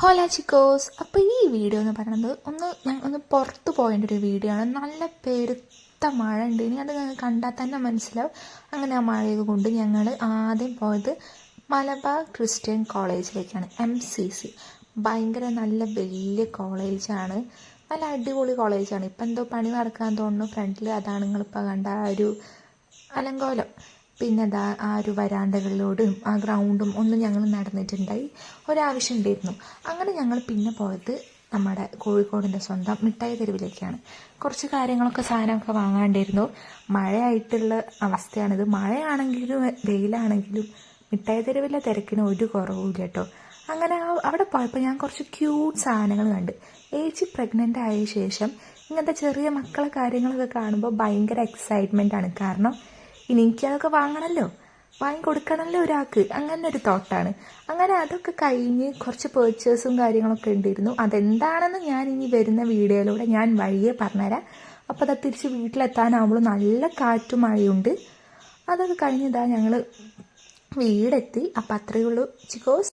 ഹോല ചിക്കോസ്. അപ്പോൾ ഈ വീഡിയോ എന്ന് പറയുന്നത് ഒന്ന് പുറത്ത് പോയേണ്ട ഒരു വീഡിയോ ആണ്. നല്ല പെരുത്ത മഴ ഉണ്ട്. ഇനി അത് കണ്ടാൽ തന്നെ മനസ്സിലാവും. അങ്ങനെ ആ മഴയൊക്കെ കൊണ്ട് ഞങ്ങൾ ആദ്യം പോയത് മലബാർ ക്രിസ്ത്യൻ കോളേജിലേക്കാണ്. MCC ഭയങ്കര നല്ല വലിയ കോളേജാണ്. നല്ല അടിപൊളി കോളേജാണ്. ഇപ്പം എന്തോ പണി നടക്കാൻ തോന്നുന്നു. ഫ്രണ്ടിൽ അതാണ് നിങ്ങളിപ്പോൾ കണ്ട ആ ഒരു അലങ്കോലം. പിന്നെ ആ ഒരു വരാന്തകളിലോടും ആ ഗ്രൗണ്ടും ഒന്നും ഞങ്ങൾ നടന്നിട്ടുണ്ടായി. ഒരാവശ്യം ഉണ്ടായിരുന്നു. അങ്ങനെ ഞങ്ങൾ പിന്നെ പോയത് നമ്മുടെ കോഴിക്കോടിൻ്റെ സ്വന്തം മിഠായി തെരുവിലേക്കാണ്. കുറച്ച് കാര്യങ്ങളൊക്കെ സാധനമൊക്കെ വാങ്ങാണ്ടിരുന്നു. മഴയായിട്ടുള്ള അവസ്ഥയാണിത്. മഴയാണെങ്കിലും വെയിലാണെങ്കിലും മിഠായി തെരുവിലെ തിരക്കിന് ഒരു കുറവുമില്ല കേട്ടോ. അങ്ങനെ അവിടെ പോയപ്പോൾ ഞാൻ കുറച്ച് ക്യൂട്ട് സാധനങ്ങൾ കണ്ട്. ഏച്ചി പ്രഗ്നൻ്റ് ആയ ശേഷം ഇങ്ങനത്തെ ചെറിയ മക്കളെ കാര്യങ്ങളൊക്കെ കാണുമ്പോൾ ഭയങ്കര എക്സൈറ്റ്മെൻ്റ് ആണ്. കാരണം ഇനി എനിക്കതൊക്കെ വാങ്ങണമല്ലോ, വാങ്ങിക്കൊടുക്കണമല്ലോ ഒരാൾക്ക്, അങ്ങനെ ഒരു തോട്ടാണ്. അങ്ങനെ അതൊക്കെ കഴിഞ്ഞ് കുറച്ച് പേർച്ചേഴ്സും കാര്യങ്ങളൊക്കെ ഉണ്ടായിരുന്നു. അതെന്താണെന്ന് ഞാൻ ഇനി വരുന്ന വീഡിയോയിലൂടെ ഞാൻ വഴിയെ പറഞ്ഞുതരാം. അപ്പോൾ അത് തിരിച്ച് വീട്ടിലെത്താനാവുമ്പോൾ നല്ല കാറ്റും മഴയുണ്ട്. അതൊക്കെ കഴിഞ്ഞിതാ ഞങ്ങൾ വീടെത്തി. അപ്പം അത്രയേ ഉള്ളൂ ചിക്കോസ്.